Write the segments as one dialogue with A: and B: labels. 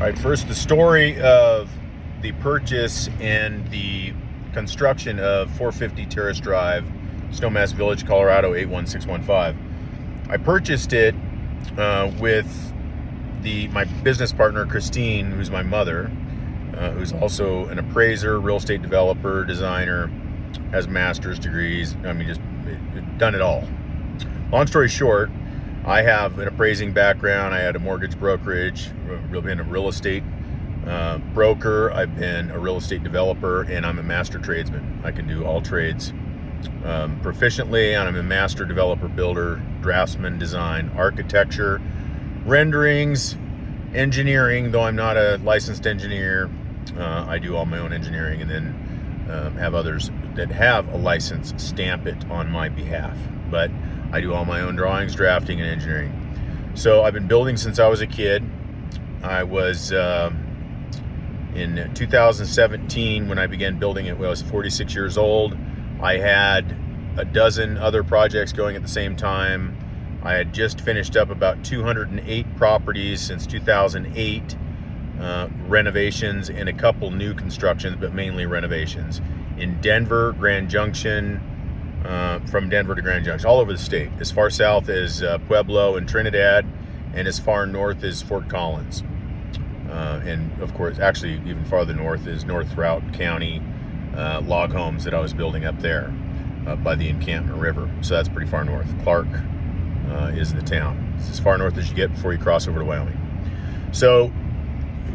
A: All right, first, the story of the purchase and the construction of 450 Terrace Drive, Snowmass Village, Colorado, 81615. I purchased it with my business partner, Christine, who's my mother, who's also an appraiser, real estate developer, designer, has master's degrees. I mean, just done it all. Long story short, I have an appraising background. I had a mortgage brokerage, been a real estate broker. I've been a real estate developer, and I'm a master tradesman. I can do all trades proficiently, and I'm a master developer, builder, draftsman, design, architecture, renderings, engineering, though I'm not a licensed engineer. I do all my own engineering, and then have others that have a license stamp it on my behalf. But I do all my own drawings, drafting, and engineering. So I've been building since I was a kid. I was in 2017 when I began building it when I was 46 years old. I had a dozen other projects going at the same time. I had just finished up about 208 properties since 2008, renovations and a couple new constructions, but mainly renovations in Denver, Grand Junction, from Denver to Grand Junction, all over the state, as far south as Pueblo and Trinidad, and as far north as Fort Collins. And of course, actually even farther north is North Routt County, log homes that I was building up there by the Encampment River. So that's pretty far north. Clark is the town. It's as far north as you get before you cross over to Wyoming. So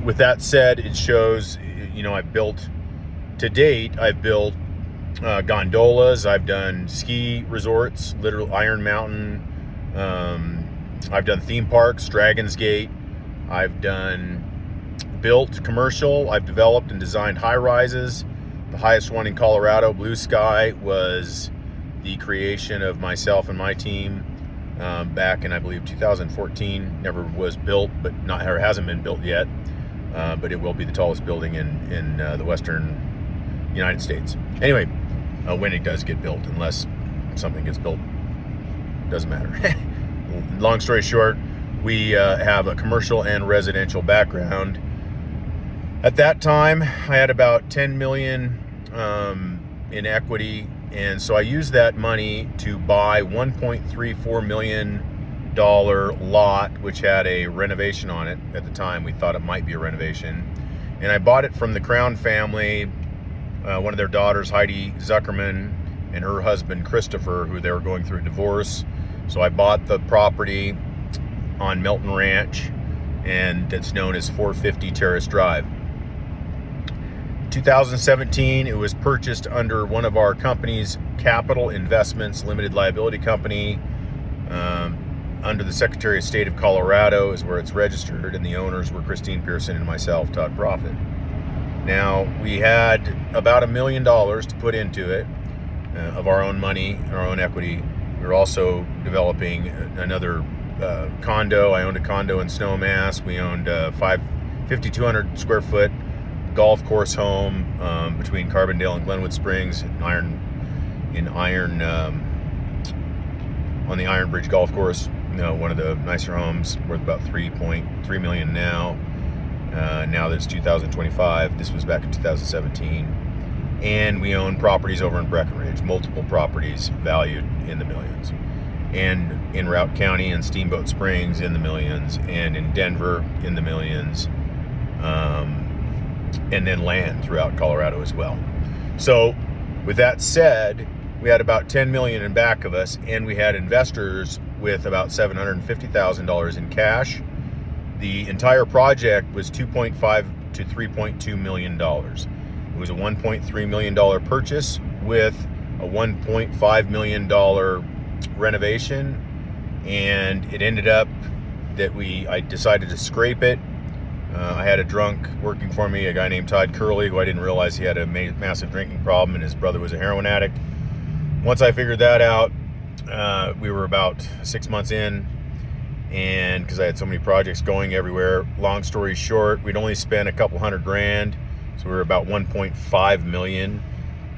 A: with that said, it shows, I've built, to date, I've built gondolas, I've done ski resorts, literal Iron Mountain, I've done theme parks, Dragon's Gate, I've done built commercial, I've developed and designed high rises. The highest one in Colorado, Blue Sky, was the creation of myself and my team back in, I believe, 2014. Never was built, but hasn't been built yet, but it will be the tallest building in the western United States. Anyway, when it does get built, unless something gets built, doesn't matter. Long story short, we have a commercial and residential background. At that time, I had about 10 million in equity, and so I used that money to buy $1.34 million lot, which had a renovation on it. At the time, we thought it might be a renovation, and I bought it from the Crown family. One of their daughters, Heidi Zuckerman, and her husband, Christopher, who they were going through a divorce. So I bought the property on Milton Ranch, and it's known as 450 Terrace Drive. 2017, it was purchased under one of our company's Capital Investments Limited Liability Company, under the Secretary of State of Colorado is where it's registered, and the owners were Christine Pearson and myself, Todd Profit. Now, we had about $1 million to put into it of our own money, our own equity. We were also developing another condo. I owned a condo in Snowmass. We owned a 5,200 square foot golf course home between Carbondale and Glenwood Springs on the Iron Bridge Golf Course. One of the nicer homes, worth about $3.3 million now. Now that it's 2025, this was back in 2017. And we own properties over in Breckenridge, multiple properties valued in the millions. And in Routt County and Steamboat Springs in the millions, and in Denver in the millions, and then land throughout Colorado as well. So with that said, we had about 10 million in back of us, and we had investors with about $750,000 in cash. The entire project was $2.5 to $3.2 million. It was a $1.3 million purchase with a $1.5 million renovation, and it ended up that I decided to scrape it. I had a drunk working for me, a guy named Todd Curley, who I didn't realize he had a massive drinking problem, and his brother was a heroin addict. Once I figured that out, we were about 6 months in, and because I had so many projects going everywhere, long story short, we'd only spent a couple $100,000, so we were about 1.5 million.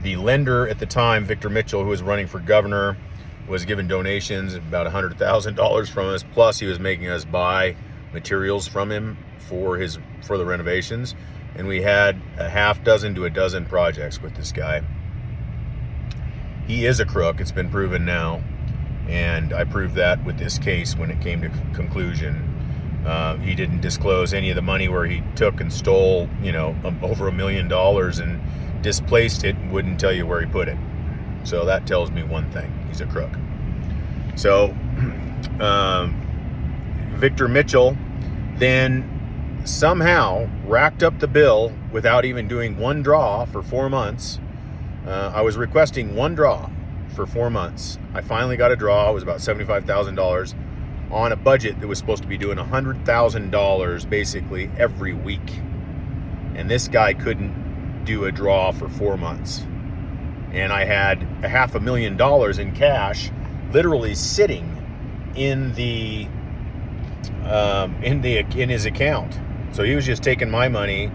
A: The lender at the time, Victor Mitchell, who was running for governor, was giving donations, about $100,000 from us, plus he was making us buy materials from him for the renovations, and we had a half dozen to a dozen projects with this guy. He is a crook. It's been proven now, and I proved that with this case when it came to conclusion. He didn't disclose any of the money where he took and stole, over $1 million and displaced it and wouldn't tell you where he put it. So that tells me one thing: he's a crook. So Victor Mitchell then somehow racked up the bill without even doing one draw for 4 months. I was requesting one draw for 4 months. I finally got a draw. It was about $75,000 on a budget that was supposed to be doing $100,000 basically every week. And this guy couldn't do a draw for 4 months. And I had $500,000 in cash literally sitting in his account. So he was just taking my money,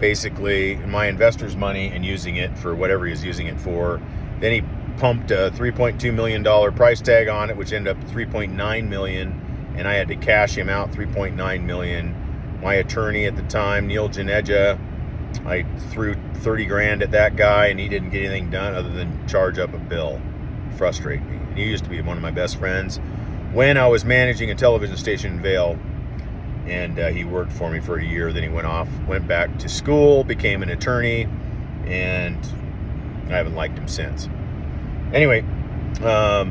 A: basically my investor's money, and using it for whatever he was using it for. Then he pumped a $3.2 million price tag on it, which ended up $3.9 million, and I had to cash him out $3.9 million. My attorney at the time, Neil Janeja, I threw 30 grand at that guy, and he didn't get anything done other than charge up a bill. Frustrate me. He used to be one of my best friends when I was managing a television station in Vail, and he worked for me for a year. Then he went back to school, became an attorney, and I haven't liked him since. Anyway,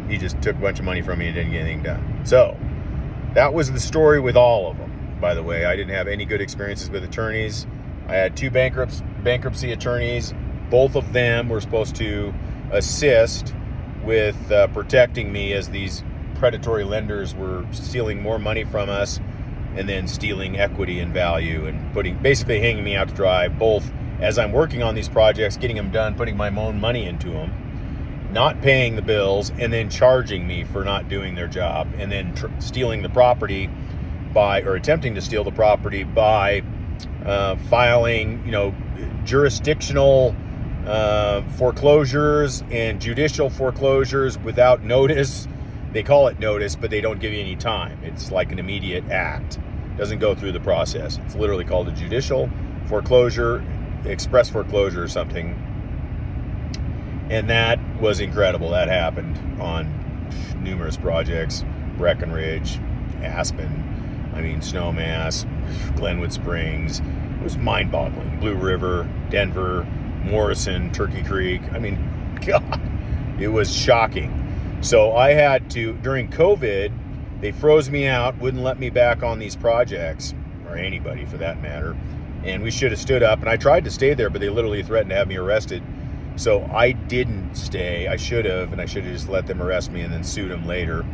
A: he just took a bunch of money from me and didn't get anything done. So that was the story with all of them. By the way, I didn't have any good experiences with attorneys. I had 2 bankruptcy attorneys. Both of them were supposed to assist with protecting me as these predatory lenders were stealing more money from us and then stealing equity and value and basically hanging me out to dry, both as I'm working on these projects, getting them done, putting my own money into them, not paying the bills, and then charging me for not doing their job, and then stealing the property or attempting to steal the property by filing, jurisdictional foreclosures and judicial foreclosures without notice. They call it notice, but they don't give you any time. It's like an immediate act. It doesn't go through the process. It's literally called a judicial foreclosure, express foreclosure or something. And that was incredible. That happened on numerous projects: Breckenridge, Aspen, Snowmass, Glenwood Springs. It was mind-boggling. Blue River, Denver, Morrison, Turkey Creek. God, it was shocking. So I had to, during COVID, they froze me out, wouldn't let me back on these projects, or anybody for that matter. And we should have stood up, and I tried to stay there, but they literally threatened to have me arrested. So I didn't stay. I should have, and I should have just let them arrest me and then sued them later.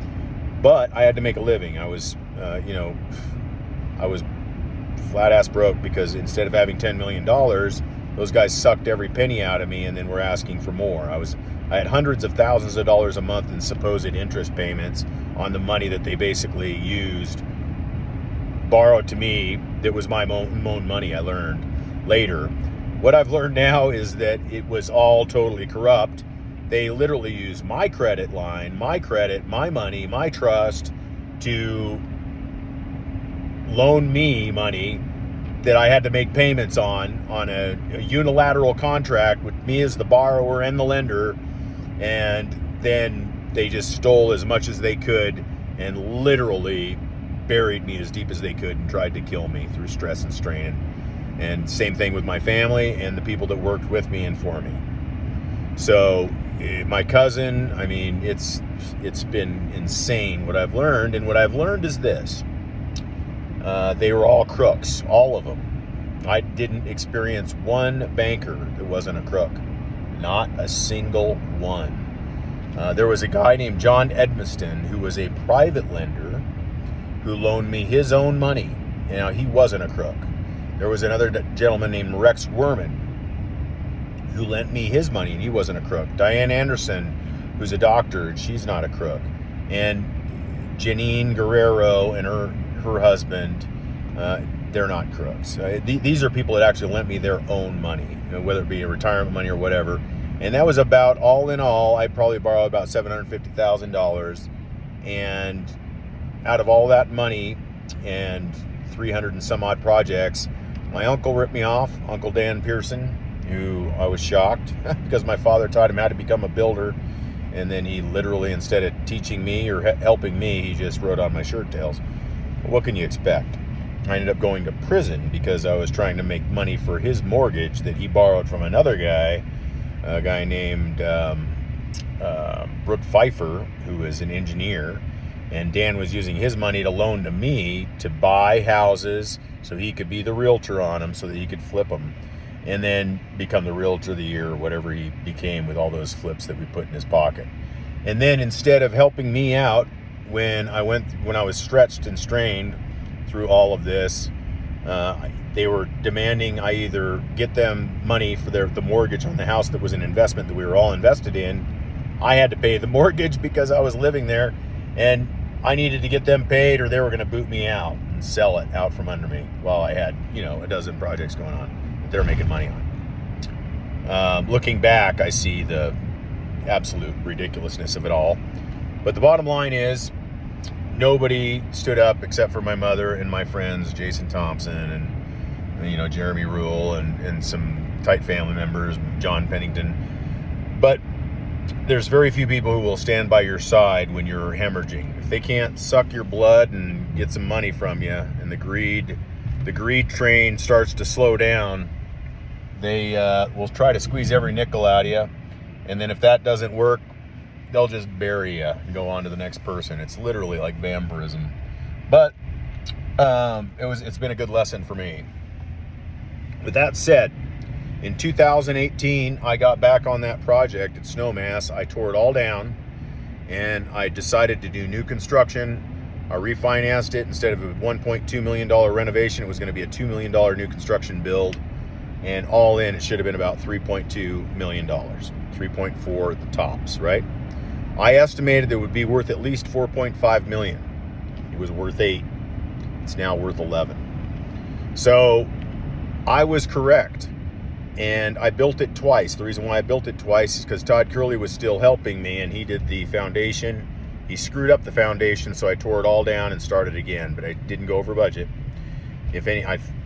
A: But I had to make a living. I was flat ass broke because instead of having $10 million, those guys sucked every penny out of me and then were asking for more. I had hundreds of thousands of dollars a month in supposed interest payments on the money that they basically borrowed to me. That was my own money. I learned later. What I've learned now is that it was all totally corrupt. They literally used my credit line, my credit, my money, my trust to loan me money that I had to make payments on a unilateral contract with me as the borrower and the lender. And then they just stole as much as they could and literally buried me as deep as they could and tried to kill me through stress and strain. And same thing with my family and the people that worked with me and for me. So my cousin, it's been insane what I've learned. And what I've learned is this. They were all crooks, all of them. I didn't experience one banker that wasn't a crook. Not a single one. There was a guy named John Edmiston who was a private lender who loaned me his own money. He wasn't a crook. There was another gentleman named Rex Werman who lent me his money, and he wasn't a crook. Diane Anderson, who's a doctor, and she's not a crook. And Janine Guerrero and her husband, they're not crooks. These are people that actually lent me their own money, whether it be a retirement money or whatever. And that was about, all in all, I probably borrowed about $750,000. And out of all that money and 300 and some odd projects. My uncle ripped me off, Uncle Dan Pearson, who I was shocked because my father taught him how to become a builder. And then he literally, instead of teaching me or helping me, he just wrote on my shirt tails. What can you expect? I ended up going to prison because I was trying to make money for his mortgage that he borrowed from another guy, a guy named Brooke Pfeiffer, who is an engineer. And Dan was using his money to loan to me to buy houses so he could be the realtor on them so that he could flip them and then become the realtor of the year or whatever he became with all those flips that we put in his pocket. And then instead of helping me out when I was stretched and strained through all of this, they were demanding I either get them money for the mortgage on the house that was an investment that we were all invested in. I had to pay the mortgage because I was living there, and I needed to get them paid or they were going to boot me out and sell it out from under me while I had, a dozen projects going on that they're making money on. Looking back, I see the absolute ridiculousness of it all. But the bottom line is, nobody stood up except for my mother and my friends, Jason Thompson and, Jeremy Rule and some tight family members, John Pennington. But there's very few people who will stand by your side when you're hemorrhaging. If they can't suck your blood and get some money from you, and the greed train starts to slow down, they will try to squeeze every nickel out of you. And then if that doesn't work, they'll just bury you and go on to the next person. It's literally like vampirism. But it's been a good lesson for me. With that said, in 2018, I got back on that project at Snowmass. I tore it all down, and I decided to do new construction. I refinanced it. Instead of a $1.2 million renovation, it was going to be a $2 million new construction build. And all in, it should have been about $3.2 million. 3.4 at the tops, right? I estimated it would be worth at least $4.5 million. It was worth $8. It's now worth $11. So I was correct. And I built it twice. The reason why I built it twice is because Todd Curley was still helping me, and he did the foundation. He screwed up the foundation, so I tore it all down and started again, but I didn't go over budget.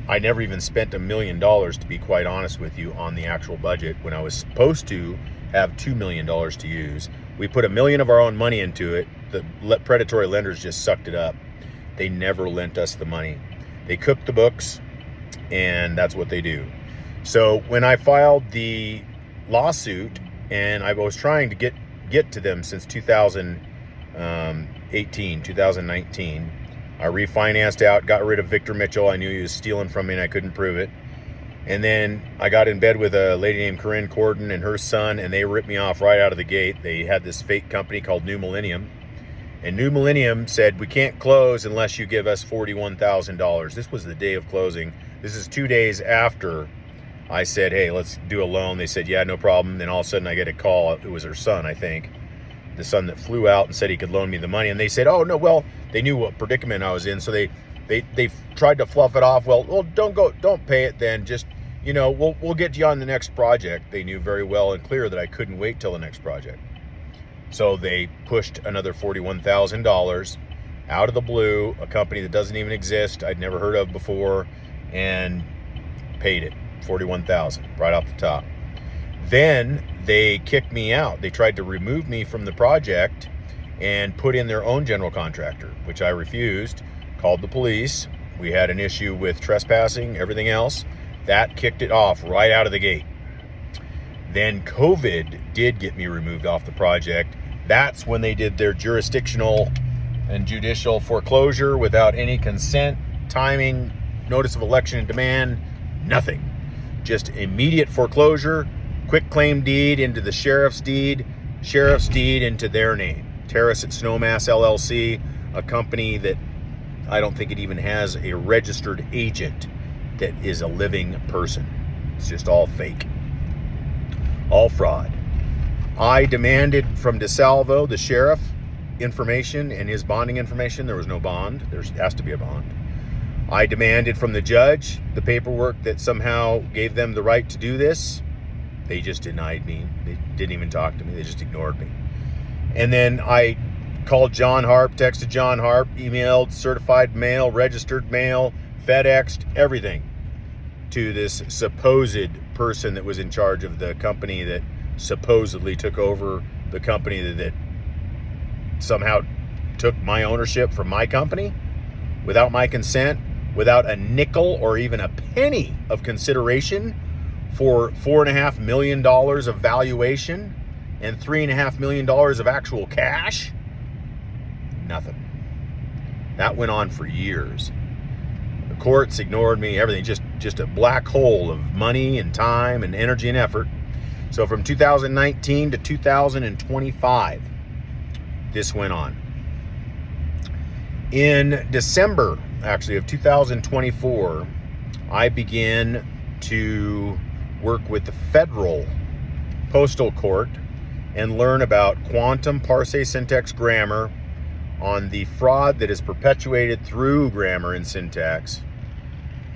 A: I never even spent $1 million, to be quite honest with you, on the actual budget when I was supposed to have $2 million to use. We put $1 million of our own money into it. The predatory lenders just sucked it up. They never lent us the money. They cooked the books, and that's what they do. So when I filed the lawsuit, and I was trying to get to them since 2019, I refinanced out, got rid of Victor Mitchell. I knew he was stealing from me and I couldn't prove it. And then I got in bed with a lady named Corinne Corden and her son, and they ripped me off right out of the gate. They had this fake company called New Millennium. And New Millennium said, we can't close unless you give us $41,000. This was the day of closing. This is 2 days after I said, hey, let's do a loan. They said, yeah, no problem. Then all of a sudden I get a call. It was her son, I think. The son that flew out and said he could loan me the money. And they said, oh, no, well, they knew what predicament I was in. So they tried to fluff it off. Well, don't pay it then. Just, we'll get you on the next project. They knew very well and clear that I couldn't wait till the next project. So they pushed another $41,000 out of the blue, a company that doesn't even exist, I'd never heard of before, and paid it. $41,000 right off the top. Then they kicked me out. They tried to remove me from the project and put in their own general contractor, which I refused. Called the police. We had an issue with trespassing, everything else. That kicked it off right out of the gate. Then COVID did get me removed off the project. That's when they did their jurisdictional and judicial foreclosure without any consent, timing, notice of election and demand, nothing. Just immediate foreclosure, quick claim deed into the sheriff's deed into their name. Terrace at Snowmass LLC, a company that I don't think it even has a registered agent that is a living person. It's just all fake. All fraud. I demanded from DeSalvo, the sheriff, information and his bonding information. There was no bond. There has to be a bond. I demanded from the judge the paperwork that somehow gave them the right to do this. They just denied me. They didn't even talk to me. They just ignored me. And then I called John Harp, texted John Harp, emailed, certified mail, registered mail, FedExed everything to this supposed person that was in charge of the company that supposedly took over the company that somehow took my ownership from my company without my consent, without a nickel or even a penny of consideration for $4.5 million of valuation and $3.5 million of actual cash. Nothing. That went on for years. The courts ignored me, everything, just a black hole of money and time and energy and effort. So from 2019 to 2025, this went on. In December, actually, of 2024, I began to work with the federal postal court and learn about quantum parse syntax grammar on the fraud that is perpetuated through grammar and syntax,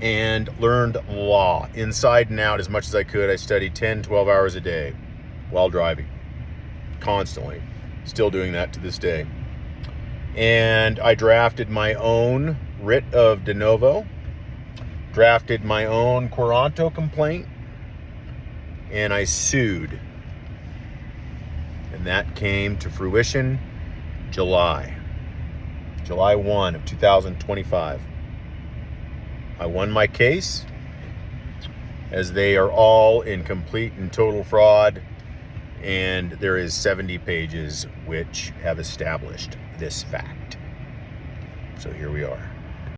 A: and learned law inside and out as much as I could. I studied 10, 12 hours a day while driving, constantly. Still doing that to this day. And I drafted my own writ of de novo, drafted my own Quaranto complaint, and I sued. And that came to fruition July 1 of 2025. I won my case, as they are all in complete and total fraud, and there is 70 pages which have established this fact. So here we are.